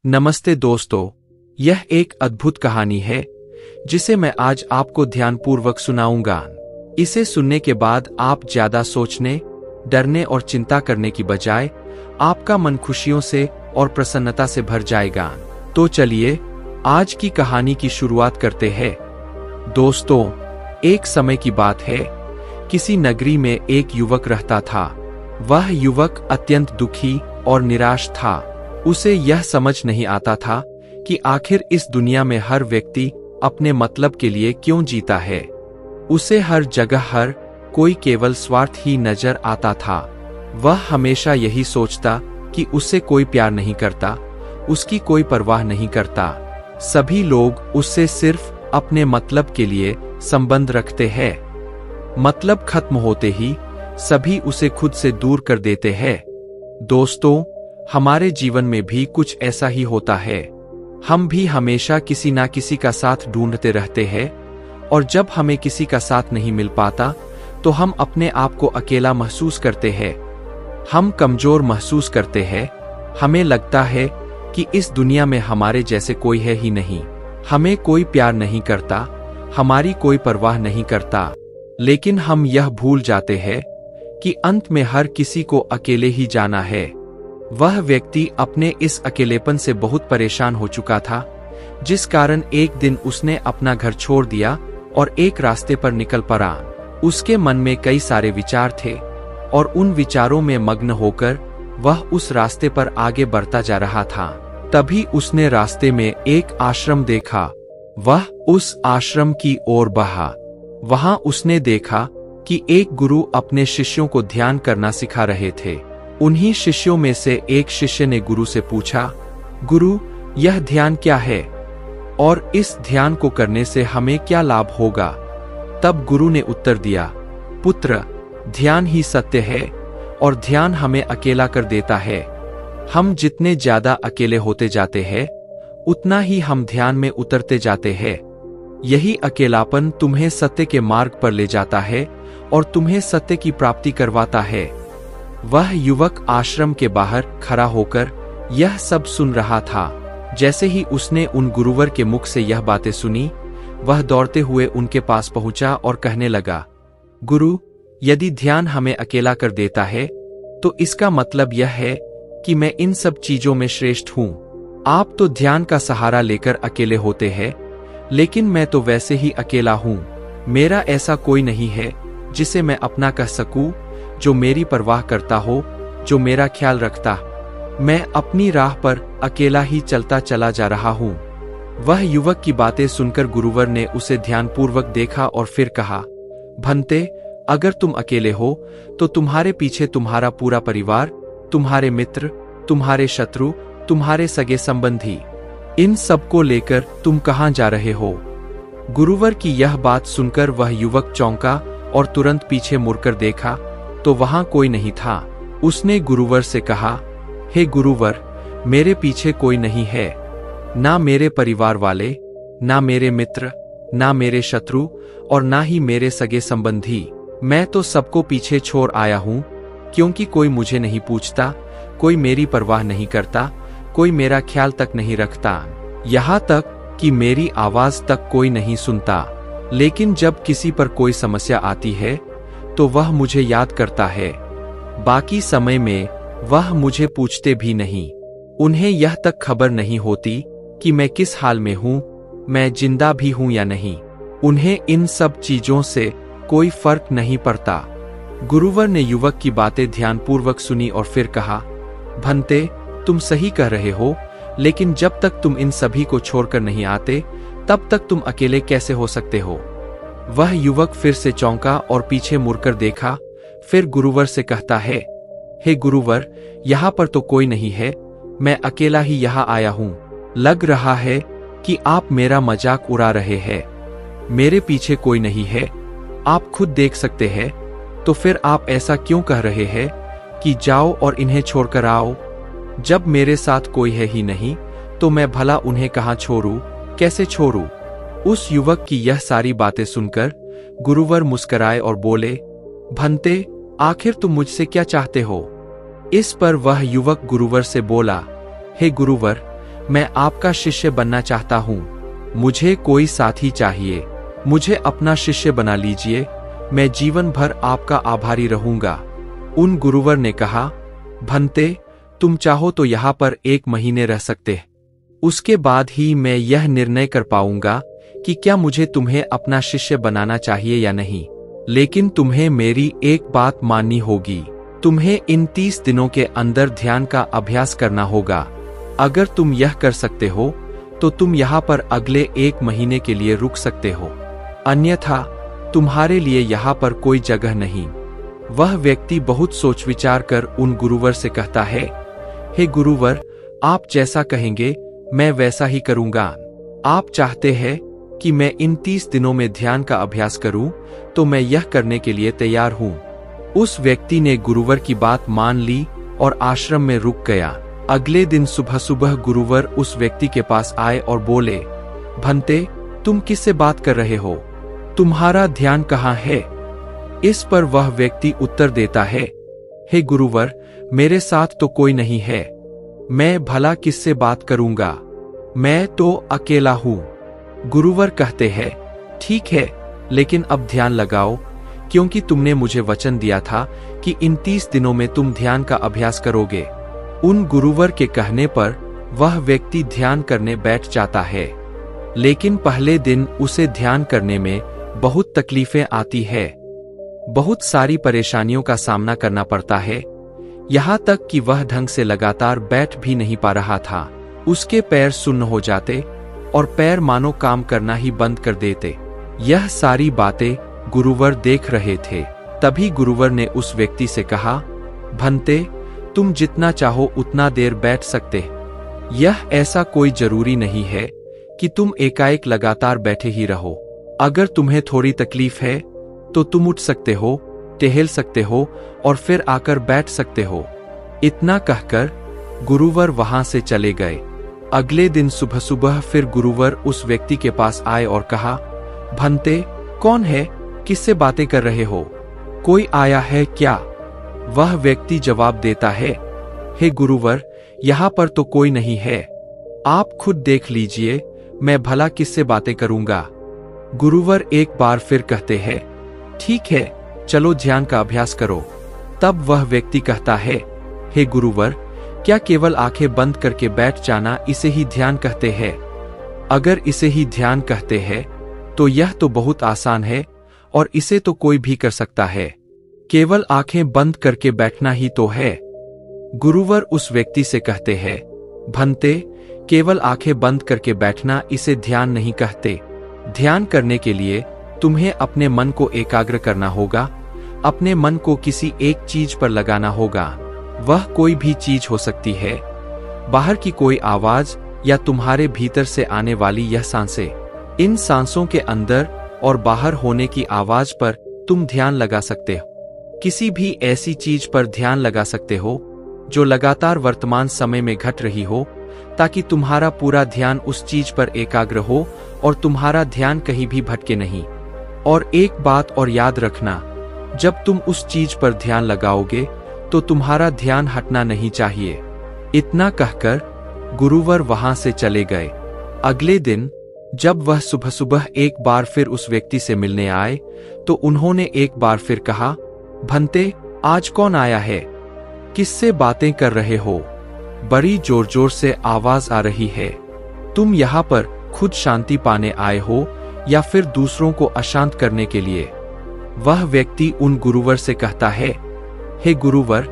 नमस्ते दोस्तों, यह एक अद्भुत कहानी है जिसे मैं आज आपको ध्यानपूर्वक सुनाऊंगा। इसे सुनने के बाद आप ज्यादा सोचने, डरने और चिंता करने की बजाय आपका मन खुशियों से और प्रसन्नता से भर जाएगा। तो चलिए आज की कहानी की शुरुआत करते हैं। दोस्तों, एक समय की बात है, किसी नगरी में एक युवक रहता था। वह युवक अत्यंत दुखी और निराश था। उसे यह समझ नहीं आता था कि आखिर इस दुनिया में हर व्यक्ति अपने मतलब के लिए क्यों जीता है। उसे हर जगह हर कोई केवल स्वार्थ ही नजर आता था। वह हमेशा यही सोचता कि उससे कोई प्यार नहीं करता, उसकी कोई परवाह नहीं करता। सभी लोग उससे सिर्फ अपने मतलब के लिए संबंध रखते हैं। मतलब खत्म होते ही सभी उसे खुद से दूर कर देते हैं। दोस्तों, हमारे जीवन में भी कुछ ऐसा ही होता है। हम भी हमेशा किसी ना किसी का साथ ढूंढते रहते हैं, और जब हमें किसी का साथ नहीं मिल पाता तो हम अपने आप को अकेला महसूस करते हैं। हम कमजोर महसूस करते हैं। हमें लगता है कि इस दुनिया में हमारे जैसे कोई है ही नहीं। हमें कोई प्यार नहीं करता, हमारी कोई परवाह नहीं करता। लेकिन हम यह भूल जाते हैं कि अंत में हर किसी को अकेले ही जाना है। वह व्यक्ति अपने इस अकेलेपन से बहुत परेशान हो चुका था, जिस कारण एक दिन उसने अपना घर छोड़ दिया और एक रास्ते पर निकल पड़ा। उसके मन में कई सारे विचार थे और उन विचारों में मग्न होकर वह उस रास्ते पर आगे बढ़ता जा रहा था। तभी उसने रास्ते में एक आश्रम देखा। वह उस आश्रम की ओर बढ़ा। वहां उसने देखा कि एक गुरु अपने शिष्यों को ध्यान करना सिखा रहे थे। उन्हीं शिष्यों में से एक शिष्य ने गुरु से पूछा, गुरु, यह ध्यान क्या है और इस ध्यान को करने से हमें क्या लाभ होगा? तब गुरु ने उत्तर दिया, पुत्र, ध्यान ही सत्य है और ध्यान हमें अकेला कर देता है। हम जितने ज्यादा अकेले होते जाते हैं, उतना ही हम ध्यान में उतरते जाते हैं। यही अकेलापन तुम्हें सत्य के मार्ग पर ले जाता है और तुम्हें सत्य की प्राप्ति करवाता है। वह युवक आश्रम के बाहर खड़ा होकर यह सब सुन रहा था। जैसे ही उसने उन गुरुवर के मुख से यह बातें सुनी, वह दौड़ते हुए उनके पास पहुंचा और कहने लगा, गुरु, यदि ध्यान हमें अकेला कर देता है तो इसका मतलब यह है कि मैं इन सब चीजों में श्रेष्ठ हूं। आप तो ध्यान का सहारा लेकर अकेले होते हैं, लेकिन मैं तो वैसे ही अकेला हूं। मेरा ऐसा कोई नहीं है जिसे मैं अपना कह सकूं, जो मेरी परवाह करता हो, जो मेरा ख्याल रखता। मैं अपनी राह पर अकेला ही चलता चला जा रहा हूं। वह युवक की बातें सुनकर गुरुवर ने उसे ध्यानपूर्वक देखा और फिर कहा, भंते, अगर तुम अकेले हो तो तुम्हारे पीछे तुम्हारा पूरा परिवार, तुम्हारे मित्र, तुम्हारे शत्रु, तुम्हारे सगे संबंधी, इन सबको लेकर तुम कहां जा रहे हो? गुरुवर की यह बात सुनकर वह युवक चौंका और तुरंत पीछे मुड़कर देखा तो वहां कोई नहीं था। उसने गुरुवर से कहा, हे गुरुवर, मेरे पीछे कोई नहीं है, ना मेरे परिवार वाले, ना मेरे मित्र, ना मेरे शत्रु और ना ही मेरे सगे संबंधी। मैं तो सबको पीछे छोड़ आया हूं, क्योंकि कोई मुझे नहीं पूछता, कोई मेरी परवाह नहीं करता, कोई मेरा ख्याल तक नहीं रखता, यहाँ तक कि मेरी आवाज तक कोई नहीं सुनता। लेकिन जब किसी पर कोई समस्या आती है तो वह मुझे याद करता है। बाकी समय में वह मुझे पूछते भी नहीं। उन्हें यह तक खबर नहीं होती कि मैं किस हाल में हूं, मैं जिंदा भी हूं या नहीं। उन्हें इन सब चीजों से कोई फर्क नहीं पड़ता। गुरुवर ने युवक की बातें ध्यानपूर्वक सुनी और फिर कहा, भंते, तुम सही कह रहे हो, लेकिन जब तक तुम इन सभी को छोड़कर नहीं आते, तब तक तुम अकेले कैसे हो सकते हो? वह युवक फिर से चौंका और पीछे मुड़कर देखा। फिर गुरुवर से कहता है, हे गुरुवर, यहाँ पर तो कोई नहीं है, मैं अकेला ही यहाँ आया हूँ। लग रहा है कि आप मेरा मजाक उड़ा रहे हैं। मेरे पीछे कोई नहीं है, आप खुद देख सकते हैं। तो फिर आप ऐसा क्यों कह रहे हैं कि जाओ और इन्हें छोड़कर आओ? जब मेरे साथ कोई है ही नहीं तो मैं भला उन्हें कहाँ छोड़ूं, कैसे छोड़ूं? उस युवक की यह सारी बातें सुनकर गुरुवर मुस्कुराए और बोले, भंते, आखिर तुम मुझसे क्या चाहते हो? इस पर वह युवक गुरुवर से बोला, हे गुरुवर, मैं आपका शिष्य बनना चाहता हूँ। मुझे कोई साथी चाहिए। मुझे अपना शिष्य बना लीजिए। मैं जीवन भर आपका आभारी रहूंगा। उन गुरुवर ने कहा, भंते, तुम चाहो तो यहाँ पर 1 महीने रह सकते हैं। उसके बाद ही मैं यह निर्णय कर पाऊंगा कि क्या मुझे तुम्हें अपना शिष्य बनाना चाहिए या नहीं। लेकिन तुम्हें मेरी एक बात माननी होगी। तुम्हें इन 30 दिनों के अंदर ध्यान का अभ्यास करना होगा। अगर तुम यह कर सकते हो तो तुम यहाँ पर अगले 1 महीने के लिए रुक सकते हो, अन्यथा तुम्हारे लिए यहाँ पर कोई जगह नहीं। वह व्यक्ति बहुत सोच विचार कर उन गुरुवर से कहता है, हे गुरुवर, आप जैसा कहेंगे मैं वैसा ही करूंगा। आप चाहते हैं कि मैं इन 30 दिनों में ध्यान का अभ्यास करूं, तो मैं यह करने के लिए तैयार हूं। उस व्यक्ति ने गुरुवर की बात मान ली और आश्रम में रुक गया। अगले दिन सुबह सुबह गुरुवर उस व्यक्ति के पास आए और बोले, भंते, तुम किससे बात कर रहे हो? तुम्हारा ध्यान कहाँ है? इस पर वह व्यक्ति उत्तर देता है, हे गुरुवर, मेरे साथ तो कोई नहीं है। मैं भला किससे बात करूंगा? मैं तो अकेला हूं। गुरुवर कहते हैं, ठीक है, लेकिन अब ध्यान लगाओ, क्योंकि तुमने मुझे वचन दिया था कि इन 30 दिनों में तुम ध्यान का अभ्यास करोगे। उन गुरुवर के कहने पर वह व्यक्ति ध्यान करने बैठ जाता है। लेकिन पहले दिन उसे ध्यान करने में बहुत तकलीफें आती है। बहुत सारी परेशानियों का सामना करना पड़ता है, यहाँ तक कि वह ढंग से लगातार बैठ भी नहीं पा रहा था। उसके पैर सुन्न हो जाते और पैर मानो काम करना ही बंद कर देते। यह सारी बातें गुरुवर देख रहे थे। तभी गुरुवर ने उस व्यक्ति से कहा, भंते, तुम जितना चाहो उतना देर बैठ सकते। यह ऐसा कोई जरूरी नहीं है कि तुम एकाएक लगातार बैठे ही रहो। अगर तुम्हें थोड़ी तकलीफ है तो तुम उठ सकते हो, टहल सकते हो और फिर आकर बैठ सकते हो। इतना कहकर गुरुवर वहां से चले गए। अगले दिन सुबह सुबह फिर गुरुवर उस व्यक्ति के पास आए और कहा, भंते, कौन है? किससे बातें कर रहे हो? कोई आया है क्या? वह व्यक्ति जवाब देता है, हे गुरुवर, यहाँ पर तो कोई नहीं है। आप खुद देख लीजिए, मैं भला किससे बातें करूंगा। गुरुवर एक बार फिर कहते हैं, ठीक है, चलो ध्यान का अभ्यास करो। तब वह व्यक्ति कहता है, हे गुरुवर, क्या केवल आंखें बंद करके बैठ जाना इसे ही ध्यान कहते हैं? अगर इसे ही ध्यान कहते हैं तो यह तो बहुत आसान है और इसे तो कोई भी कर सकता है। केवल आंखें बंद करके बैठना ही तो है। गुरुवर उस व्यक्ति से कहते हैं, भंते, केवल आंखें बंद करके बैठना इसे ध्यान नहीं कहते। ध्यान करने के लिए तुम्हें अपने मन को एकाग्र करना होगा। अपने मन को किसी एक चीज पर लगाना होगा। वह कोई भी चीज हो सकती है, बाहर की कोई आवाज या तुम्हारे भीतर से आने वाली यह सांसें। इन सांसों के अंदर और बाहर होने की आवाज पर तुम ध्यान लगा सकते हो। किसी भी ऐसी चीज पर ध्यान लगा सकते हो जो लगातार वर्तमान समय में घट रही हो, ताकि तुम्हारा पूरा ध्यान उस चीज पर एकाग्र हो और तुम्हारा ध्यान कहीं भी भटके नहीं। और एक बात और याद रखना, जब तुम उस चीज पर ध्यान लगाओगे तो तुम्हारा ध्यान हटना नहीं चाहिए। इतना कहकर गुरुवर वहां से चले गए। अगले दिन जब वह सुबह सुबह एक बार फिर उस व्यक्ति से मिलने आए तो उन्होंने एक बार फिर कहा, भंते, आज कौन आया है? किससे बातें कर रहे हो? बड़ी जोर जोर से आवाज आ रही है। तुम यहाँ पर खुद शांति पाने आए हो या फिर दूसरों को अशांत करने के लिए? वह व्यक्ति उन गुरुवर से कहता है, हे गुरुवर,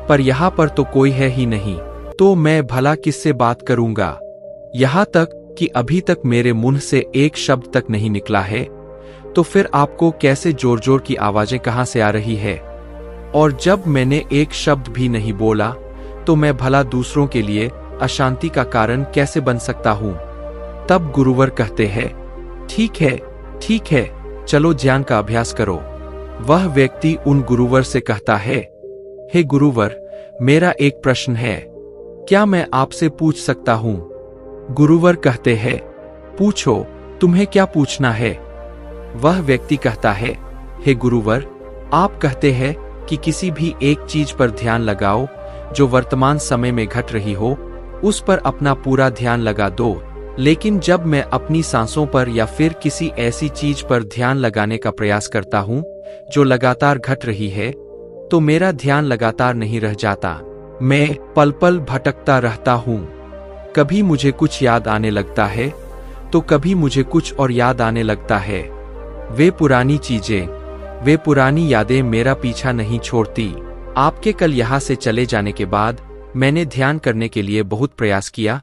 पर यहाँ पर तो कोई है ही नहीं, तो मैं भला किससे बात करूंगा? यहाँ तक कि अभी तक मेरे मुंह से एक शब्द तक नहीं निकला है, तो फिर आपको कैसे जोर जोर की आवाजें कहां से आ रही है? और जब मैंने एक शब्द भी नहीं बोला तो मैं भला दूसरों के लिए अशांति का कारण कैसे बन सकता हूं? तब गुरुवर कहते हैं, ठीक है, चलो ध्यान का अभ्यास करो। वह व्यक्ति उन गुरुवर से कहता है, हे गुरुवर, मेरा एक प्रश्न है, क्या मैं आपसे पूछ सकता हूं? गुरुवर कहते हैं, पूछो, तुम्हें क्या पूछना है? वह व्यक्ति कहता है, हे गुरुवर, आप कहते हैं कि किसी भी एक चीज पर ध्यान लगाओ जो वर्तमान समय में घट रही हो, उस पर अपना पूरा ध्यान लगा दो। लेकिन जब मैं अपनी सांसों पर या फिर किसी ऐसी चीज पर ध्यान लगाने का प्रयास करता हूँ जो लगातार घट रही है, तो मेरा ध्यान लगातार नहीं रह जाता। मैं पल पल भटकता रहता हूँ। कभी मुझे कुछ याद आने लगता है तो कभी मुझे कुछ और याद आने लगता है। वे पुरानी चीजें, वे पुरानी यादें मेरा पीछा नहीं छोड़ती। आपके कल यहाँ से चले जाने के बाद मैंने ध्यान करने के लिए बहुत प्रयास किया,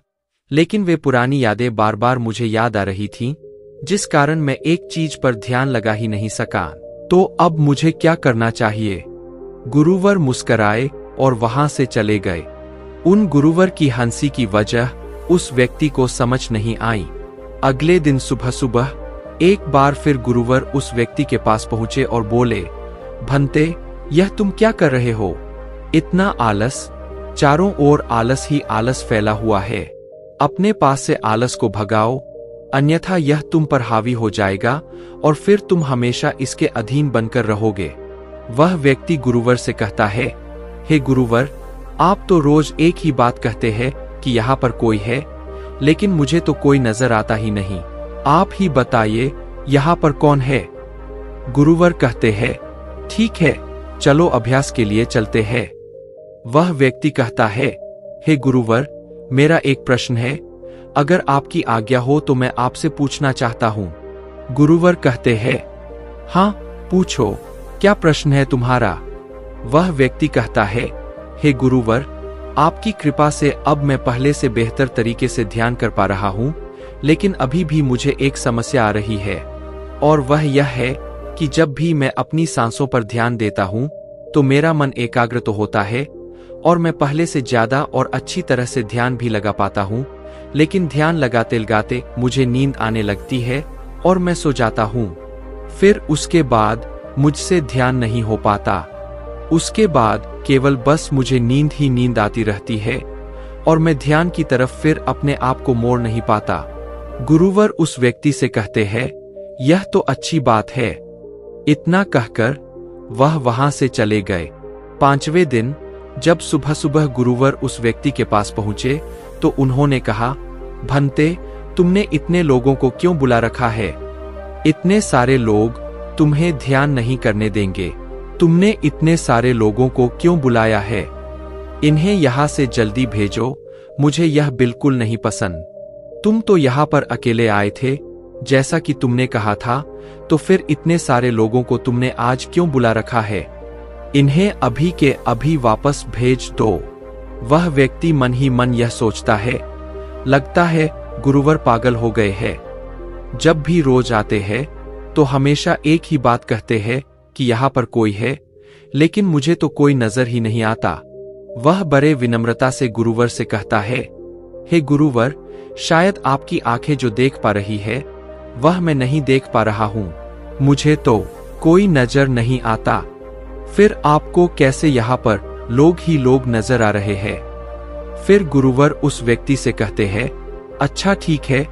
लेकिन वे पुरानी यादें बार बार मुझे याद आ रही थीं, जिस कारण मैं एक चीज पर ध्यान लगा ही नहीं सका। तो अब मुझे क्या करना चाहिए? गुरुवर मुस्कराए और वहां से चले गए। उन गुरुवर की हंसी की वजह उस व्यक्ति को समझ नहीं आई। अगले दिन सुबह सुबह एक बार फिर गुरुवर उस व्यक्ति के पास पहुंचे और बोले, भंते, यह तुम क्या कर रहे हो? इतना आलस, चारों ओर आलस ही आलस फैला हुआ है। अपने पास से आलस को भगाओ, अन्यथा यह तुम पर हावी हो जाएगा और फिर तुम हमेशा इसके अधीन बनकर रहोगे। वह व्यक्ति गुरुवर से कहता है, हे गुरुवर, आप तो रोज एक ही बात कहते हैं कि यहाँ पर कोई है, लेकिन मुझे तो कोई नजर आता ही नहीं। आप ही बताइए यहाँ पर कौन है? गुरुवर कहते हैं, ठीक है, चलो अभ्यास के लिए चलते हैं। वह व्यक्ति कहता है, हे गुरुवर, मेरा एक प्रश्न है, अगर आपकी आज्ञा हो तो मैं आपसे पूछना चाहता हूँ। गुरुवर कहते हैं, हाँ पूछो, क्या प्रश्न है तुम्हारा? वह व्यक्ति कहता है, हे गुरुवर, आपकी कृपा से अब मैं पहले से बेहतर तरीके से ध्यान कर पा रहा हूँ, लेकिन अभी भी मुझे एक समस्या आ रही है, और वह यह है कि जब भी मैं अपनी सांसों पर ध्यान देता हूँ तो मेरा मन एकाग्र तो होता है और मैं पहले से ज्यादा और अच्छी तरह से ध्यान भी लगा पाता हूँ, लेकिन ध्यान लगाते लगाते मुझे नींद आने लगती है और मैं सो जाता हूँ। फिर उसके बाद मुझसे ध्यान नहीं हो पाता। उसके बाद केवल बस मुझे नींद ही नींद आती रहती है और मैं ध्यान की तरफ फिर अपने आप को मोड़ नहीं पाता। गुरुवर उस व्यक्ति से कहते हैं, यह तो अच्छी बात है। इतना कहकर वह वहां से चले गए। 5वें दिन जब सुबह सुबह गुरुवर उस व्यक्ति के पास पहुंचे तो उन्होंने कहा, भंते, तुमने इतने लोगों को क्यों बुला रखा है? इतने सारे लोग तुम्हें ध्यान नहीं करने देंगे। तुमने इतने सारे लोगों को क्यों बुलाया है? इन्हें यहाँ से जल्दी भेजो, मुझे यह बिल्कुल नहीं पसंद। तुम तो यहाँ पर अकेले आए थे, जैसा कि तुमने कहा था, तो फिर इतने सारे लोगों को तुमने आज क्यों बुला रखा है? इन्हें अभी के अभी वापस भेज दो। वह व्यक्ति मन ही मन यह सोचता है, लगता है गुरुवर पागल हो गए हैं। जब भी रोज आते हैं तो हमेशा एक ही बात कहते हैं कि यहाँ पर कोई है, लेकिन मुझे तो कोई नजर ही नहीं आता। वह बड़े विनम्रता से गुरुवर से कहता है, हे गुरुवर, शायद आपकी आंखें जो देख पा रही है वह मैं नहीं देख पा रहा हूँ। मुझे तो कोई नजर नहीं आता। फिर आपको कैसे यहाँ पर लोग ही लोग नजर आ रहे हैं? फिर गुरुवर उस व्यक्ति से कहते हैं, अच्छा ठीक है,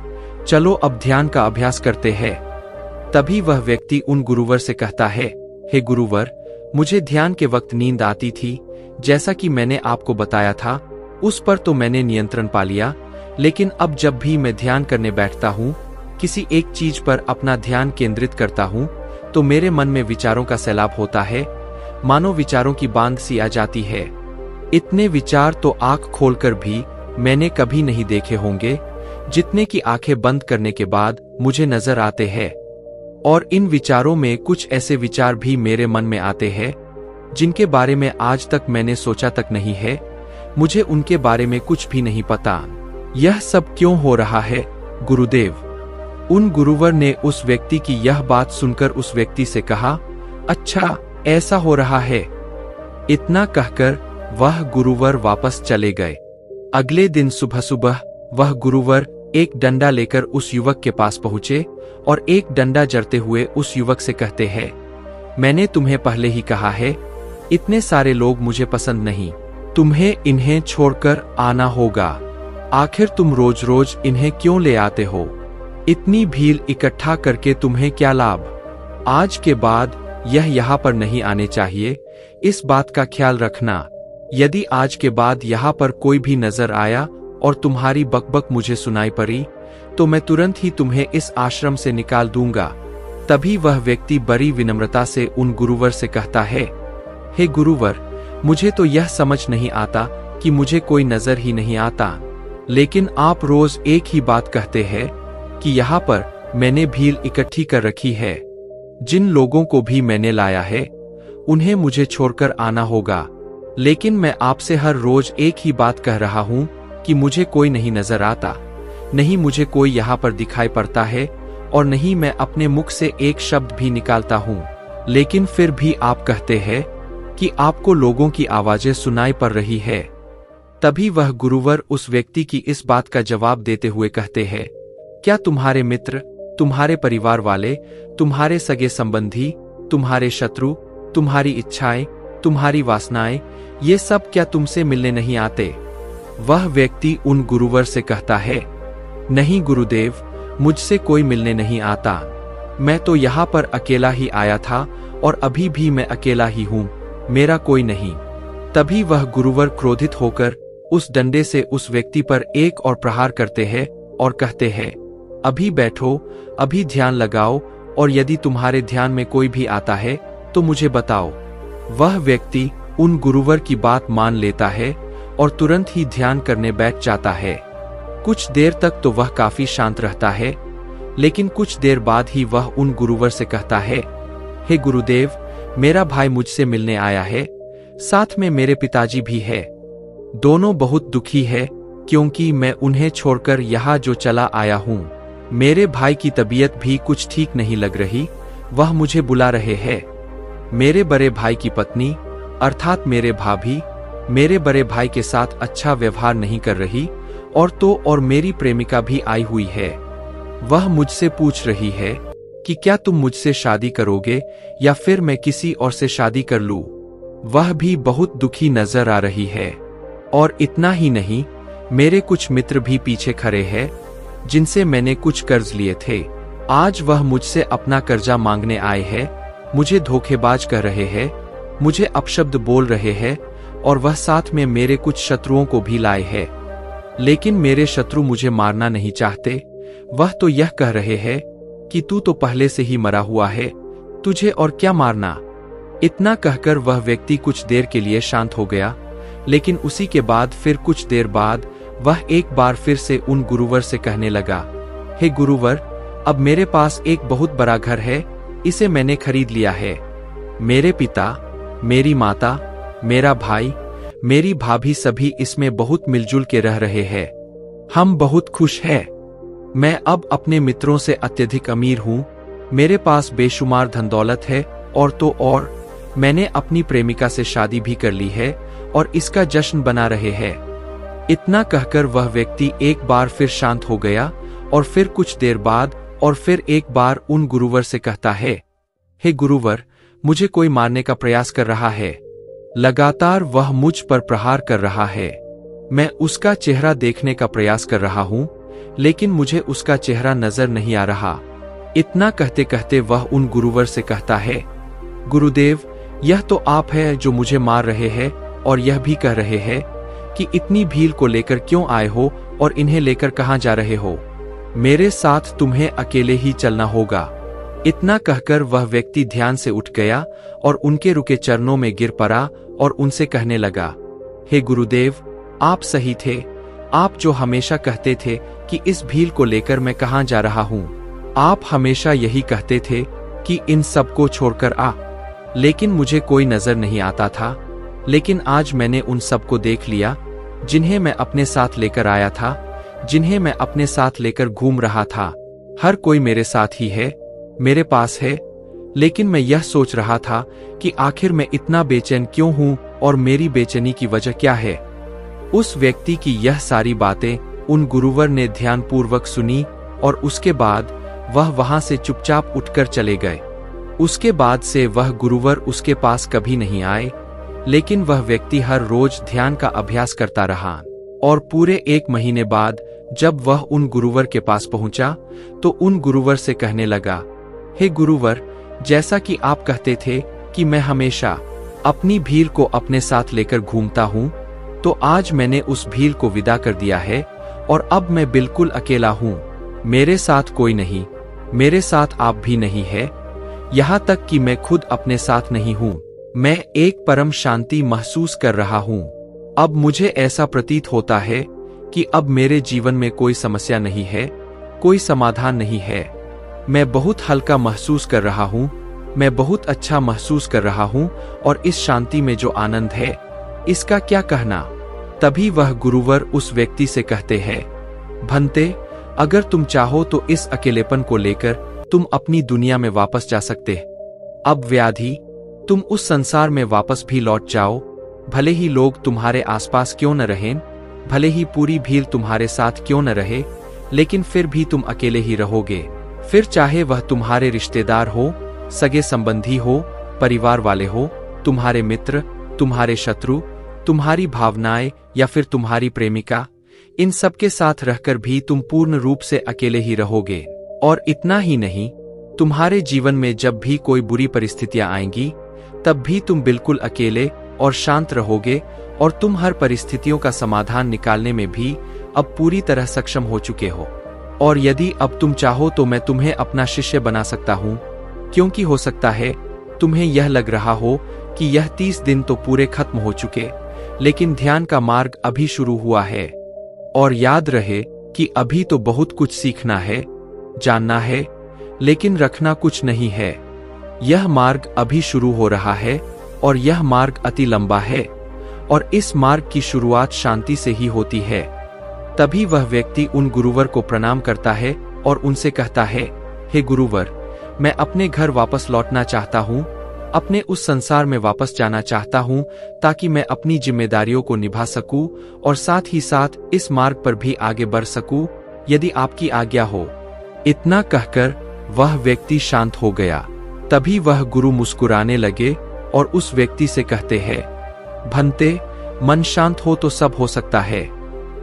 चलो अब ध्यान का अभ्यास करते हैं। तभी वह व्यक्ति उन गुरुवर से कहता है, हे गुरुवर, मुझे ध्यान के वक्त नींद आती थी, जैसा कि मैंने आपको बताया था, उस पर तो मैंने नियंत्रण पा लिया, लेकिन अब जब भी मैं ध्यान करने बैठता हूँ, किसी एक चीज पर अपना ध्यान केंद्रित करता हूँ, तो मेरे मन में विचारों का सैलाब होता है, मानो विचारों की बांध सी आ जाती है। इतने विचार तो आंख खोलकर भी मैंने कभी नहीं देखे होंगे, जितने की आंखें बंद करने के बाद मुझे नजर आते हैं। और इन विचारों में कुछ ऐसे विचार भी मेरे मन में आते हैं जिनके बारे में आज तक मैंने सोचा तक नहीं है। मुझे उनके बारे में कुछ भी नहीं पता। यह सब क्यों हो रहा है गुरुदेव? उन गुरुवर ने उस व्यक्ति की यह बात सुनकर उस व्यक्ति से कहा, अच्छा ऐसा हो रहा है। इतना कहकर वह गुरुवर वापस चले गए। अगले दिन सुबह सुबह वह गुरुवर एक डंडा लेकर उस युवक के पास पहुंचे और एक डंडा जड़ते हुए उस युवक से कहते हैं, मैंने तुम्हें पहले ही कहा है, इतने सारे लोग मुझे पसंद नहीं, तुम्हें इन्हें छोड़कर आना होगा। आखिर तुम रोज रोज इन्हें क्यों ले आते हो? इतनी भीड़ इकट्ठा करके तुम्हें क्या लाभ? आज के बाद यह यहाँ पर नहीं आने चाहिए, इस बात का ख्याल रखना। यदि आज के बाद यहाँ पर कोई भी नजर आया और तुम्हारी बकबक मुझे सुनाई पड़ी तो मैं तुरंत ही तुम्हें इस आश्रम से निकाल दूंगा। तभी वह व्यक्ति बड़ी विनम्रता से उन गुरुवर से कहता है, हे गुरुवर, मुझे तो यह समझ नहीं आता कि मुझे कोई नजर ही नहीं आता, लेकिन आप रोज एक ही बात कहते हैं कि यहाँ पर मैंने भील इकट्ठी कर रखी है। जिन लोगों को भी मैंने लाया है उन्हें मुझे छोड़कर आना होगा, लेकिन मैं आपसे हर रोज एक ही बात कह रहा हूँ कि मुझे कोई नहीं नजर आता, नहीं मुझे कोई यहाँ पर दिखाई पड़ता है और नहीं मैं अपने मुख से एक शब्द भी निकालता हूँ, लेकिन फिर भी आप कहते हैं कि आपको लोगों की आवाजें सुनाई पड़ रही है। तभी वह गुरुवर उस व्यक्ति की इस बात का जवाब देते हुए कहते हैं, क्या तुम्हारे मित्र, तुम्हारे परिवार वाले, तुम्हारे सगे संबंधी, तुम्हारे शत्रु, तुम्हारी इच्छाएं, तुम्हारी वासनाएं, ये सब क्या तुमसे मिलने नहीं आते? वह व्यक्ति उन गुरुवर से कहता है, नहीं गुरुदेव, मुझसे कोई मिलने नहीं आता, मैं तो यहाँ पर अकेला ही आया था और अभी भी मैं अकेला ही हूँ, मेरा कोई नहीं। तभी वह गुरुवर क्रोधित होकर उस डंडे से उस व्यक्ति पर एक और प्रहार करते हैं और कहते हैं, अभी बैठो, अभी ध्यान लगाओ और यदि तुम्हारे ध्यान में कोई भी आता है तो मुझे बताओ। वह व्यक्ति उन गुरुवर की बात मान लेता है और तुरंत ही ध्यान करने बैठ जाता है। कुछ देर तक तो वह काफी शांत रहता है, लेकिन कुछ देर बाद ही वह उन गुरुवर से कहता है, हे गुरुदेव, मेरा भाई मुझसे मिलने आया है, साथ में मेरे पिताजी भी है। दोनों बहुत दुखी है क्योंकि मैं उन्हें छोड़कर यहाँ जो चला आया हूँ। मेरे भाई की तबीयत भी कुछ ठीक नहीं लग रही, वह मुझे बुला रहे हैं। मेरे बड़े भाई की पत्नी अर्थात मेरे भाभी मेरे बड़े भाई के साथ अच्छा व्यवहार नहीं कर रही और मेरी प्रेमिका भी आई हुई है। वह मुझसे पूछ रही है कि क्या तुम मुझसे शादी करोगे या फिर मैं किसी और से शादी कर लूं। वह भी बहुत दुखी नजर आ रही है। और इतना ही नहीं, मेरे कुछ मित्र भी पीछे खड़े हैं जिनसे मैंने कुछ कर्ज लिए थे। आज वह मुझसे अपना कर्जा मांगने आए हैं, मुझे धोखेबाज कह रहे हैं, मुझे अपशब्द बोल रहे हैं और वह साथ में मेरे कुछ शत्रुओं को भी लाए हैं। लेकिन मेरे शत्रु मुझे मारना नहीं चाहते, वह तो यह कह रहे हैं कि तू तो पहले से ही मरा हुआ है, तुझे और क्या मारना। इतना कहकर वह व्यक्ति कुछ देर के लिए शांत हो गया, लेकिन उसी के बाद फिर कुछ देर बाद वह एक बार फिर से उन गुरुवर से कहने लगा, हे गुरुवर, अब मेरे पास एक बहुत बड़ा घर है, इसे मैंने खरीद लिया है। मेरे पिता, मेरी माता, मेरा भाई, मेरी भाभी सभी इसमें बहुत मिलजुल के रह रहे हैं। हम बहुत खुश हैं। मैं अब अपने मित्रों से अत्यधिक अमीर हूँ, मेरे पास बेशुमार धन दौलत है और मैंने अपनी प्रेमिका से शादी भी कर ली है और इसका जश्न बना रहे हैं। इतना कहकर वह व्यक्ति एक बार फिर शांत हो गया और फिर कुछ देर बाद और फिर एक बार उन गुरुवर से कहता है, हे गुरुवर, मुझे कोई मारने का प्रयास कर रहा है। लगातार वह मुझ पर प्रहार कर रहा है। मैं उसका चेहरा देखने का प्रयास कर रहा हूँ, लेकिन मुझे उसका चेहरा नजर नहीं आ रहा। इतना कहते कहते वह उन गुरुवर से कहता है, गुरुदेव, यह तो आप है जो मुझे मार रहे हैं और यह भी कह रहे हैं कि इतनी भीड़ को लेकर क्यों आए हो और इन्हें लेकर कहाँ जा रहे हो। मेरे साथ तुम्हें अकेले ही चलना होगा। इतना कहकर वह व्यक्ति ध्यान से उठ गया और उनके रुके चरणों में गिर पड़ा और उनसे कहने लगा, हे गुरुदेव, आप सही थे। आप जो हमेशा कहते थे कि इस भीड़ को लेकर मैं कहाँ जा रहा हूँ। आप हमेशा यही कहते थे कि इन सबको छोड़कर आ, लेकिन मुझे कोई नजर नहीं आता था। लेकिन आज मैंने उन सबको देख लिया जिन्हें मैं अपने साथ लेकर आया था, जिन्हें मैं अपने साथ लेकर घूम रहा था। हर कोई मेरे साथ ही है, मेरे पास है। लेकिन मैं यह सोच रहा था कि आखिर मैं इतना बेचैन क्यों हूँ और मेरी बेचैनी की वजह क्या है। उस व्यक्ति की यह सारी बातें उन गुरुवर ने ध्यानपूर्वक सुनी और उसके बाद वह वहां से चुपचाप उठकर चले गए। उसके बाद से वह गुरुवर उसके पास कभी नहीं आए, लेकिन वह व्यक्ति हर रोज ध्यान का अभ्यास करता रहा। और पूरे 1 महीने बाद जब वह उन गुरुवर के पास पहुंचा तो उन गुरुवर से कहने लगा, हे गुरुवर, जैसा कि आप कहते थे कि मैं हमेशा अपनी भीड़ को अपने साथ लेकर घूमता हूँ, तो आज मैंने उस भीड़ को विदा कर दिया है और अब मैं बिल्कुल अकेला हूँ। मेरे साथ कोई नहीं, मेरे साथ आप भी नहीं है, यहाँ तक कि मैं खुद अपने साथ नहीं हूँ। मैं एक परम शांति महसूस कर रहा हूँ। अब मुझे ऐसा प्रतीत होता है कि अब मेरे जीवन में कोई समस्या नहीं है, कोई समाधान नहीं है। मैं बहुत हल्का महसूस कर रहा हूँ, मैं बहुत अच्छा महसूस कर रहा हूँ, और इस शांति में जो आनंद है, इसका क्या कहना। तभी वह गुरुवर उस व्यक्ति से कहते हैं, भंते, अगर तुम चाहो तो इस अकेलेपन को लेकर तुम अपनी दुनिया में वापस जा सकते। अब व्याधि, तुम उस संसार में वापस भी लौट जाओ, भले ही लोग तुम्हारे आसपास क्यों न रहें, भले ही पूरी भीड़ तुम्हारे साथ क्यों न रहे, लेकिन फिर भी तुम अकेले ही रहोगे। फिर चाहे वह तुम्हारे रिश्तेदार हो, सगे संबंधी हो, परिवार वाले हो, तुम्हारे मित्र, तुम्हारे शत्रु, तुम्हारी भावनाएं या फिर तुम्हारी प्रेमिका, इन सब के साथ रहकर भी तुम पूर्ण रूप से अकेले ही रहोगे। और इतना ही नहीं, तुम्हारे जीवन में जब भी कोई बुरी परिस्थितियां आएंगी, तब भी तुम बिल्कुल अकेले और शांत रहोगे, और तुम हर परिस्थितियों का समाधान निकालने में भी अब पूरी तरह सक्षम हो चुके हो। और यदि अब तुम चाहो तो मैं तुम्हें अपना शिष्य बना सकता हूँ, क्योंकि हो सकता है तुम्हें यह लग रहा हो कि यह 30 दिन तो पूरे खत्म हो चुके, लेकिन ध्यान का मार्ग अभी शुरू हुआ है। और याद रहे कि अभी तो बहुत कुछ सीखना है, जानना है, लेकिन रखना कुछ नहीं है। यह मार्ग अभी शुरू हो रहा है, और यह मार्ग अति लंबा है, और इस मार्ग की शुरुआत शांति से ही होती है। तभी वह व्यक्ति उन गुरुवर को प्रणाम करता है और उनसे कहता है, हे गुरुवर, मैं अपने घर वापस लौटना चाहता हूँ, अपने उस संसार में वापस जाना चाहता हूँ, ताकि मैं अपनी जिम्मेदारियों को निभा सकूं और साथ ही साथ इस मार्ग पर भी आगे बढ़ सकूं, यदि आपकी आज्ञा हो। इतना कहकर वह व्यक्ति शांत हो गया। तभी वह गुरु मुस्कुराने लगे और उस व्यक्ति से कहते हैं, भंते, मन शांत हो तो सब हो सकता है।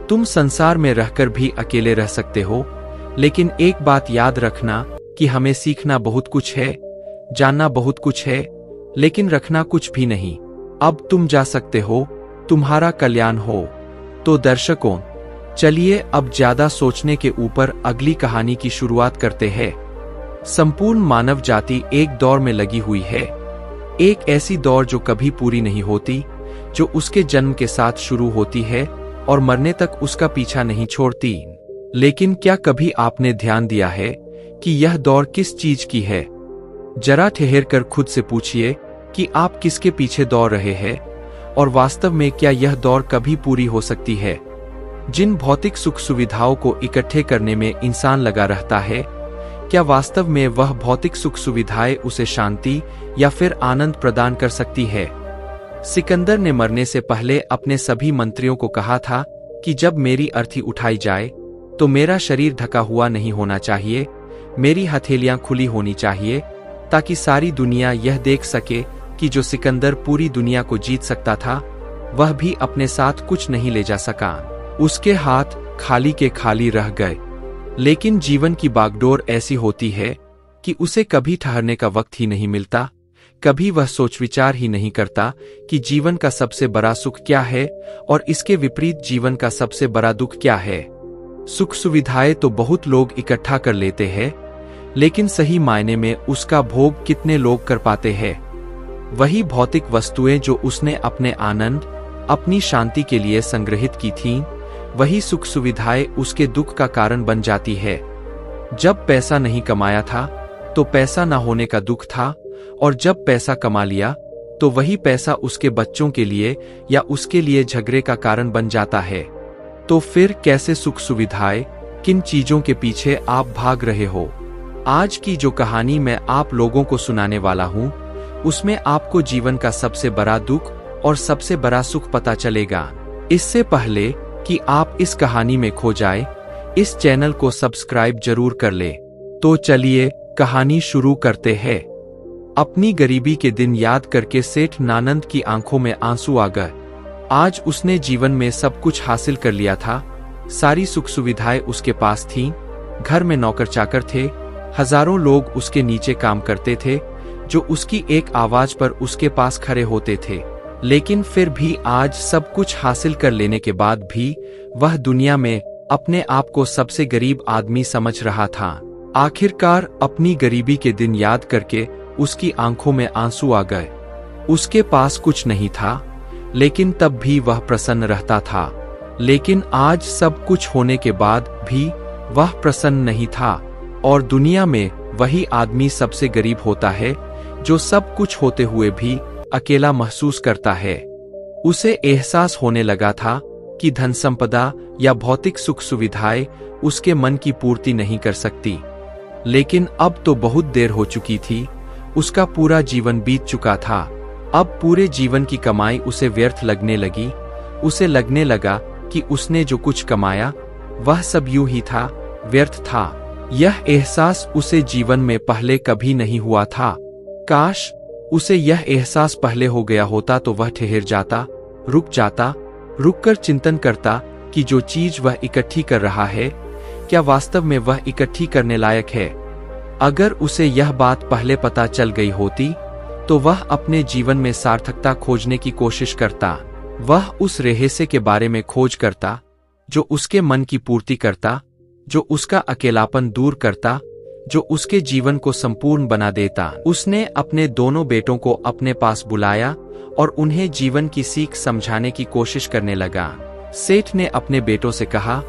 तुम संसार में रहकर भी अकेले रह सकते हो, लेकिन एक बात याद रखना कि हमें सीखना बहुत कुछ है, जानना बहुत कुछ है, लेकिन रखना कुछ भी नहीं। अब तुम जा सकते हो, तुम्हारा कल्याण हो। तो दर्शकों, चलिए अब ज्यादा सोचने के ऊपर अगली कहानी की शुरुआत करते हैं। संपूर्ण मानव जाति एक दौड़ में लगी हुई है, एक ऐसी दौड़ जो कभी पूरी नहीं होती, जो उसके जन्म के साथ शुरू होती है और मरने तक उसका पीछा नहीं छोड़ती। लेकिन क्या कभी आपने ध्यान दिया है कि यह दौड़ किस चीज की है? जरा ठहर कर खुद से पूछिए कि आप किसके पीछे दौड़ रहे हैं, और वास्तव में क्या यह दौड़ कभी पूरी हो सकती है? जिन भौतिक सुख सुविधाओं को इकट्ठे करने में इंसान लगा रहता है, क्या वास्तव में वह भौतिक सुख सुविधाएं उसे शांति या फिर आनंद प्रदान कर सकती है? सिकंदर ने मरने से पहले अपने सभी मंत्रियों को कहा था कि जब मेरी अर्थी उठाई जाए तो मेरा शरीर ढका हुआ नहीं होना चाहिए, मेरी हथेलियां खुली होनी चाहिए, ताकि सारी दुनिया यह देख सके कि जो सिकंदर पूरी दुनिया को जीत सकता था, वह भी अपने साथ कुछ नहीं ले जा सका। उसके हाथ खाली के खाली रह गए। लेकिन जीवन की बागडोर ऐसी होती है कि उसे कभी ठहरने का वक्त ही नहीं मिलता, कभी वह सोच विचार ही नहीं करता कि जीवन का सबसे बड़ा सुख क्या है और इसके विपरीत जीवन का सबसे बड़ा दुख क्या है। सुख सुविधाएं तो बहुत लोग इकट्ठा कर लेते हैं, लेकिन सही मायने में उसका भोग कितने लोग कर पाते हैं? वही भौतिक वस्तुएं जो उसने अपने आनंद, अपनी शांति के लिए संग्रहित की थीं, वही सुख सुविधाएं उसके दुख का कारण बन जाती है। जब पैसा नहीं कमाया था तो पैसा न होने का दुख था, और जब पैसा कमा लिया तो वही पैसा उसके बच्चों के लिए या उसके लिए झगड़े का कारण बन जाता है। तो फिर कैसे सुख सुविधाएं, किन चीजों के पीछे आप भाग रहे हो? आज की जो कहानी मैं आप लोगों को सुनाने वाला हूँ, उसमें आपको जीवन का सबसे बड़ा दुख और सबसे बड़ा सुख पता चलेगा। इससे पहले कि आप इस कहानी में खो जाए, इस चैनल को सब्सक्राइब जरूर कर ले। तो चलिए कहानी शुरू करते हैं। अपनी गरीबी के दिन याद करके सेठ नानंद की आंखों में आंसू आ गए। आज उसने जीवन में सब कुछ हासिल कर लिया था, सारी सुख सुविधाएं उसके पास थीं, घर में नौकर चाकर थे, हजारों लोग उसके नीचे काम करते थे, जो उसकी एक आवाज पर उसके पास खड़े होते थे। लेकिन फिर भी आज सब कुछ हासिल कर लेने के बाद भी वह दुनिया में अपने आप को सबसे गरीब आदमी समझ रहा था। आखिरकार अपनी गरीबी के दिन याद करके उसकी आंखों में आंसू आ गए। उसके पास कुछ नहीं था, लेकिन तब भी वह प्रसन्न रहता था। लेकिन आज सब कुछ होने के बाद भी वह प्रसन्न नहीं था, और दुनिया में वही आदमी सबसे गरीब होता है जो सब कुछ होते हुए भी अकेला महसूस करता है। उसे एहसास होने लगा था कि धन संपदा या भौतिक सुख सुविधाएं उसके मन की पूर्ति नहीं कर सकती। लेकिन अब तो बहुत देर हो चुकी थी, उसका पूरा जीवन बीत चुका था। अब पूरे जीवन की कमाई उसे व्यर्थ लगने लगी। उसे लगने लगा कि उसने जो कुछ कमाया वह सब यूं ही था, व्यर्थ था। यह एहसास उसे जीवन में पहले कभी नहीं हुआ था। काश उसे यह एहसास पहले हो गया होता तो वह ठहर जाता, रुककर चिंतन करता कि जो चीज वह इकट्ठी कर रहा है, क्या वास्तव में वह इकट्ठी करने लायक है। अगर उसे यह बात पहले पता चल गई होती तो वह अपने जीवन में सार्थकता खोजने की कोशिश करता। वह उस रहस्य के बारे में खोज करता जो उसके मन की पूर्ति करता, जो उसका अकेलापन दूर करता, जो उसके जीवन को संपूर्ण बना देता। उसने अपने दोनों बेटों को अपने पास बुलाया और उन्हें जीवन की सीख समझाने की कोशिश करने लगा। सेठ ने अपने बेटों से कहा,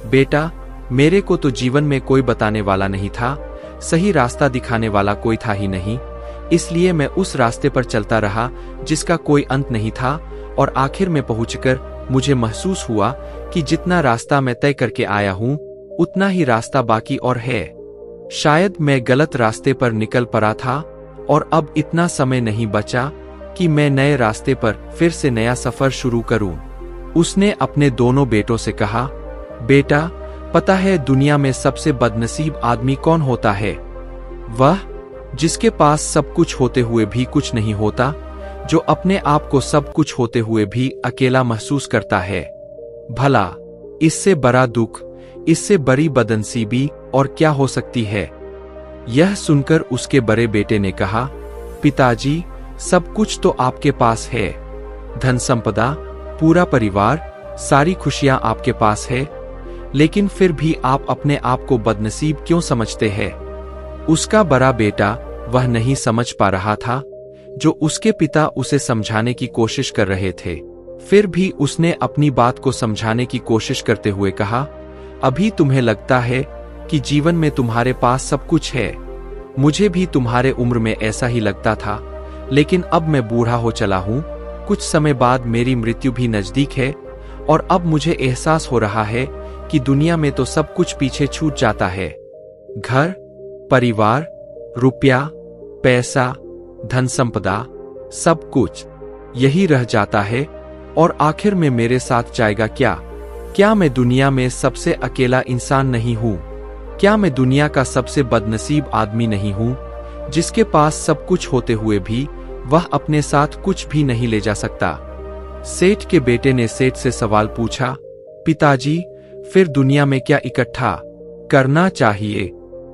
बेटा, मेरे को तो जीवन में कोई बताने वाला नहीं था, सही रास्ता दिखाने वाला कोई था ही नहीं, इसलिए मैं उस रास्ते पर चलता रहा जिसका कोई अंत नहीं था, और आखिर में पहुंचकर मुझे महसूस हुआ कि जितना रास्ता मैं तय करके आया हूं उतना ही रास्ता बाकी और है। शायद मैं गलत रास्ते पर निकल पड़ा था और अब इतना समय नहीं बचा कि मैं नए रास्ते पर फिर से नया सफर शुरू करूं। उसने अपने दोनों बेटों से कहा, बेटा, पता है दुनिया में सबसे बदनसीब आदमी कौन होता है? वह जिसके पास सब कुछ होते हुए भी कुछ नहीं होता, जो अपने आप को सब कुछ होते हुए भी अकेला महसूस करता है। भला इससे बड़ा दुख, इससे बड़ी बदनसीबी और क्या हो सकती है? यह सुनकर उसके बड़े बेटे ने कहा, पिताजी, सब कुछ तो आपके पास है, धन संपदा, पूरा परिवार, सारी खुशियां आपके पास है, लेकिन फिर भी आप अपने आप को बदनसीब क्यों समझते हैं? उसका बड़ा बेटा वह नहीं समझ पा रहा था जो उसके पिता उसे समझाने की कोशिश कर रहे थे। फिर भी उसने अपनी बात को समझाने की कोशिश करते हुए कहा, अभी तुम्हें लगता है कि जीवन में तुम्हारे पास सब कुछ है। मुझे भी तुम्हारे उम्र में ऐसा ही लगता था, लेकिन अब मैं बूढ़ा हो चला हूं, कुछ समय बाद मेरी मृत्यु भी नजदीक है, और अब मुझे एहसास हो रहा है कि दुनिया में तो सब कुछ पीछे छूट जाता है। घर, परिवार, रुपया, पैसा, धन संपदा, सब कुछ यही रह जाता है, और आखिर में मेरे साथ जाएगा क्या? क्या मैं दुनिया में सबसे अकेला इंसान नहीं हूँ? क्या मैं दुनिया का सबसे बदनसीब आदमी नहीं हूँ, जिसके पास सब कुछ होते हुए भी वह अपने साथ कुछ भी नहीं ले जा सकता? सेठ के बेटे ने सेठ से सवाल पूछा, पिताजी, फिर दुनिया में क्या इकट्ठा करना चाहिए?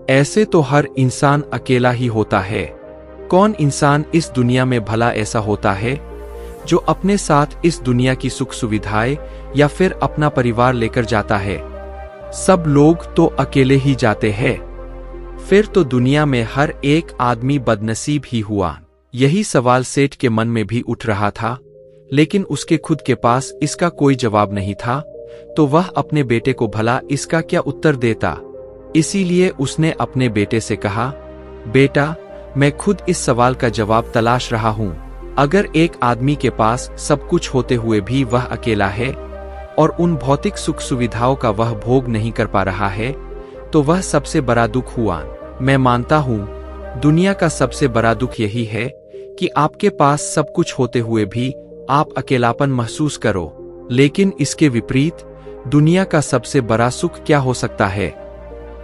ऐसे तो हर इंसान अकेला ही होता है। कौन इंसान इस दुनिया में भला ऐसा होता है जो अपने साथ इस दुनिया की सुख सुविधाएं या फिर अपना परिवार लेकर जाता है? सब लोग तो अकेले ही जाते हैं। फिर तो दुनिया में हर एक आदमी बदनसीब ही हुआ। यही सवाल सेठ के मन में भी उठ रहा था, लेकिन उसके खुद के पास इसका कोई जवाब नहीं था, तो वह अपने बेटे को भला इसका क्या उत्तर देता। इसीलिए उसने अपने बेटे से कहा, बेटा, मैं खुद इस सवाल का जवाब तलाश रहा हूँ। अगर एक आदमी के पास सब कुछ होते हुए भी वह अकेला है और उन भौतिक सुख सुविधाओं का वह भोग नहीं कर पा रहा है, तो वह सबसे बड़ा दुख हुआ। मैं मानता हूँ दुनिया का सबसे बड़ा दुख यही है कि आपके पास सब कुछ होते हुए भी आप अकेलापन महसूस करो। लेकिन इसके विपरीत दुनिया का सबसे बड़ा सुख क्या हो सकता है?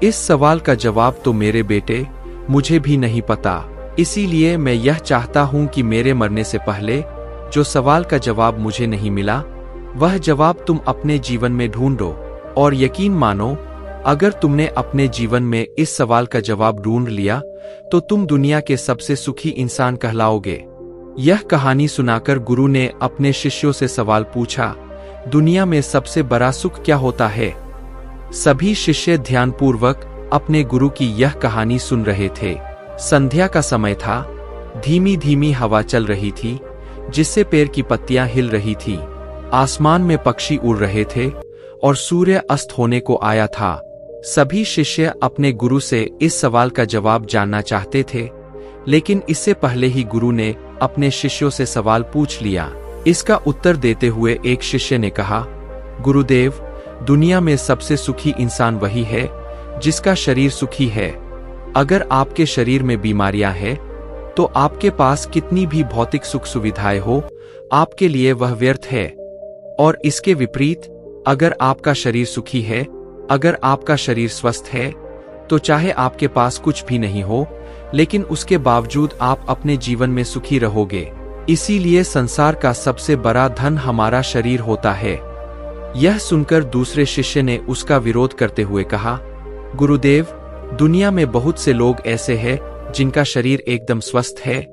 इस सवाल का जवाब तो मेरे बेटे मुझे भी नहीं पता। इसीलिए मैं यह चाहता हूं कि मेरे मरने से पहले जो सवाल का जवाब मुझे नहीं मिला, वह जवाब तुम अपने जीवन में ढूंढो। और यकीन मानो, अगर तुमने अपने जीवन में इस सवाल का जवाब ढूंढ लिया तो तुम दुनिया के सबसे सुखी इंसान कहलाओगे। यह कहानी सुनाकर गुरु ने अपने शिष्यों से सवाल पूछा, दुनिया में सबसे बड़ा सुख क्या होता है? सभी शिष्य ध्यानपूर्वक अपने गुरु की यह कहानी सुन रहे थे। संध्या का समय था। धीमी धीमी हवा चल रही थी, जिससे पेड़ की पत्तियां हिल रही थी। आसमान में पक्षी उड़ रहे थे और सूर्य अस्त होने को आया था। सभी शिष्य अपने गुरु से इस सवाल का जवाब जानना चाहते थे, लेकिन इससे पहले ही गुरु ने अपने शिष्यों से सवाल पूछ लिया। इसका उत्तर देते हुए एक शिष्य ने कहा, गुरुदेव, दुनिया में सबसे सुखी इंसान वही है जिसका शरीर सुखी है। अगर आपके शरीर में बीमारियां हैं, तो आपके पास कितनी भी भौतिक सुख सुविधाएं हो, आपके लिए वह व्यर्थ है। और इसके विपरीत, अगर आपका शरीर सुखी है, अगर आपका शरीर स्वस्थ है, तो चाहे आपके पास कुछ भी नहीं हो, लेकिन उसके बावजूद आप अपने जीवन में सुखी रहोगे। इसीलिए संसार का सबसे बड़ा धन हमारा शरीर होता है। यह सुनकर दूसरे शिष्य ने उसका विरोध करते हुए कहा, गुरुदेव, दुनिया में बहुत से लोग ऐसे हैं जिनका शरीर एकदम स्वस्थ है,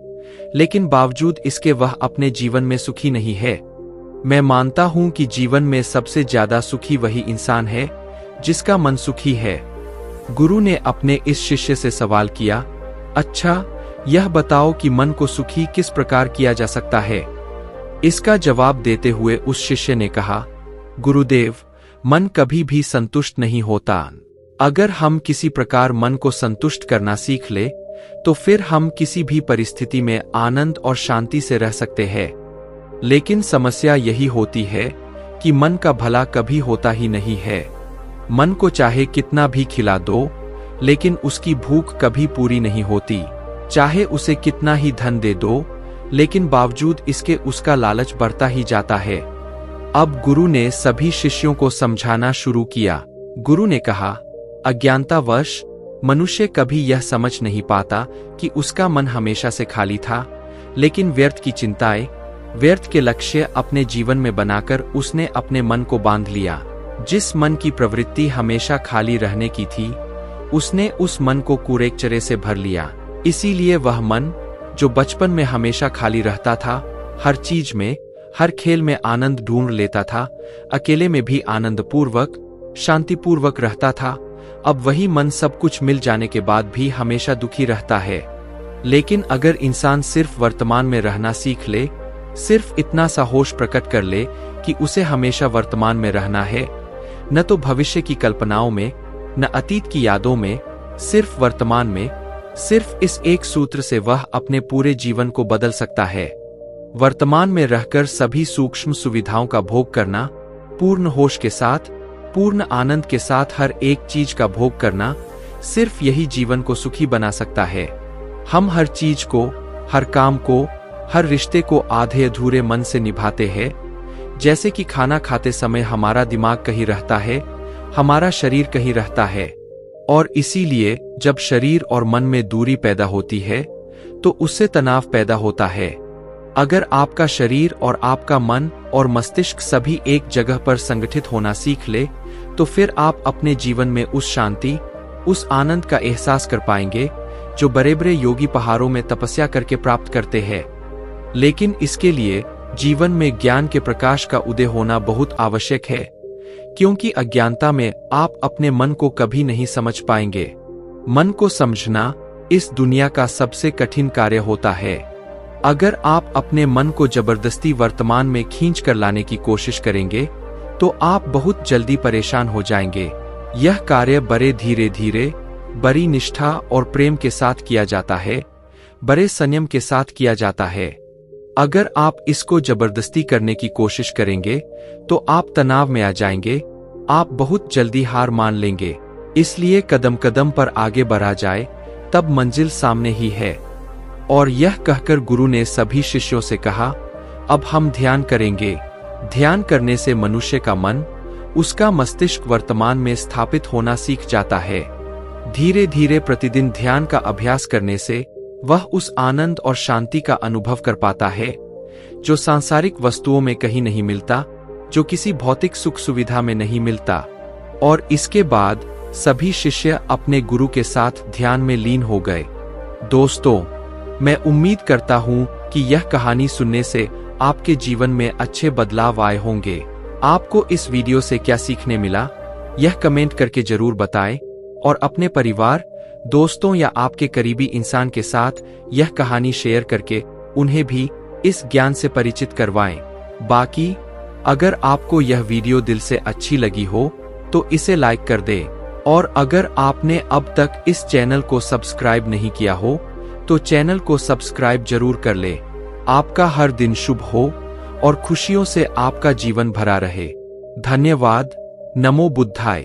लेकिन बावजूद इसके वह अपने जीवन में सुखी नहीं है। मैं मानता हूं कि जीवन में सबसे ज्यादा सुखी वही इंसान है जिसका मन सुखी है। गुरु ने अपने इस शिष्य से सवाल किया, अच्छा, यह बताओ कि मन को सुखी किस प्रकार किया जा सकता है। इसका जवाब देते हुए उस शिष्य ने कहा, गुरुदेव, मन कभी भी संतुष्ट नहीं होता। अगर हम किसी प्रकार मन को संतुष्ट करना सीख ले, तो फिर हम किसी भी परिस्थिति में आनंद और शांति से रह सकते हैं। लेकिन समस्या यही होती है कि मन का भला कभी होता ही नहीं है। मन को चाहे कितना भी खिला दो, लेकिन उसकी भूख कभी पूरी नहीं होती। चाहे उसे कितना ही धन दे दो, लेकिन बावजूद इसके उसका लालच बढ़ता ही जाता है। अब गुरु ने सभी शिष्यों को समझाना शुरू किया। गुरु ने कहा, अज्ञानतावश मनुष्य कभी यह समझ नहीं पाता कि उसका मन हमेशा से खाली था, लेकिन व्यर्थ की चिंताएं, व्यर्थ के लक्ष्य अपने जीवन में बनाकर उसने अपने मन को बांध लिया। जिस मन की प्रवृत्ति हमेशा खाली रहने की थी, उसने उस मन को कुरेकचरे से भर लिया। इसीलिए वह मन, जो बचपन में हमेशा खाली रहता था, हर चीज में, हर खेल में आनंद ढूंढ लेता था, अकेले में भी आनंदपूर्वक, शांतिपूर्वक रहता था, अब वही मन सब कुछ मिल जाने के बाद भी हमेशा दुखी रहता है। लेकिन अगर इंसान सिर्फ वर्तमान में रहना सीख ले, सिर्फ इतना सा होश प्रकट कर ले कि उसे हमेशा वर्तमान में रहना है, न तो भविष्य की कल्पनाओं में, न अतीत की यादों में, सिर्फ वर्तमान में, सिर्फ इस एक सूत्र से वह अपने पूरे जीवन को बदल सकता है। वर्तमान में रहकर सभी सूक्ष्म सुविधाओं का भोग करना, पूर्ण होश के साथ, पूर्ण आनंद के साथ हर एक चीज का भोग करना, सिर्फ यही जीवन को सुखी बना सकता है। हम हर चीज को, हर काम को, हर रिश्ते को आधे अधूरे मन से निभाते हैं। जैसे कि खाना खाते समय हमारा दिमाग कहीं रहता है, हमारा शरीर कहीं रहता है। और इसीलिए जब शरीर और मन में दूरी पैदा होती है, तो उससे तनाव पैदा होता है। अगर आपका शरीर और आपका मन और मस्तिष्क सभी एक जगह पर संगठित होना सीख ले, तो फिर आप अपने जीवन में उस शांति, उस आनंद का एहसास कर पाएंगे जो बड़े बड़े योगी पहाड़ों में तपस्या करके प्राप्त करते हैं। लेकिन इसके लिए जीवन में ज्ञान के प्रकाश का उदय होना बहुत आवश्यक है, क्योंकि अज्ञानता में आप अपने मन को कभी नहीं समझ पाएंगे। मन को समझना इस दुनिया का सबसे कठिन कार्य होता है। अगर आप अपने मन को जबरदस्ती वर्तमान में खींच कर लाने की कोशिश करेंगे, तो आप बहुत जल्दी परेशान हो जाएंगे। यह कार्य बड़े धीरे धीरे, बड़ी निष्ठा और प्रेम के साथ किया जाता है, बड़े संयम के साथ किया जाता है। अगर आप इसको जबरदस्ती करने की कोशिश करेंगे, तो आप तनाव में आ जाएंगे, आप बहुत जल्दी हार मान लेंगे। इसलिए कदम कदम पर आगे बढ़ा जाए, तब मंजिल सामने ही है। और यह कहकर गुरु ने सभी शिष्यों से कहा, अब हम ध्यान करेंगे। ध्यान करने से मनुष्य का मन, उसका मस्तिष्क वर्तमान में स्थापित होना सीख जाता है। धीरे धीरे प्रतिदिन ध्यान का अभ्यास करने से वह उस आनंद और शांति का अनुभव कर पाता है जो सांसारिक वस्तुओं में कहीं नहीं मिलता, जो किसी भौतिक सुख सुविधा में नहीं मिलता। और इसके बाद सभी शिष्य अपने गुरु के साथ ध्यान में लीन हो गए। दोस्तों, मैं उम्मीद करता हूं कि यह कहानी सुनने से आपके जीवन में अच्छे बदलाव आए होंगे। आपको इस वीडियो से क्या सीखने मिला, यह कमेंट करके जरूर बताएं और अपने परिवार, दोस्तों या आपके करीबी इंसान के साथ यह कहानी शेयर करके उन्हें भी इस ज्ञान से परिचित करवाएं। बाकी अगर आपको यह वीडियो दिल से अच्छी लगी हो तो इसे लाइक कर दें और अगर आपने अब तक इस चैनल को सब्सक्राइब नहीं किया हो तो चैनल को सब्सक्राइब जरूर कर ले। आपका हर दिन शुभ हो और खुशियों से आपका जीवन भरा रहे। धन्यवाद। नमो बुद्धाय।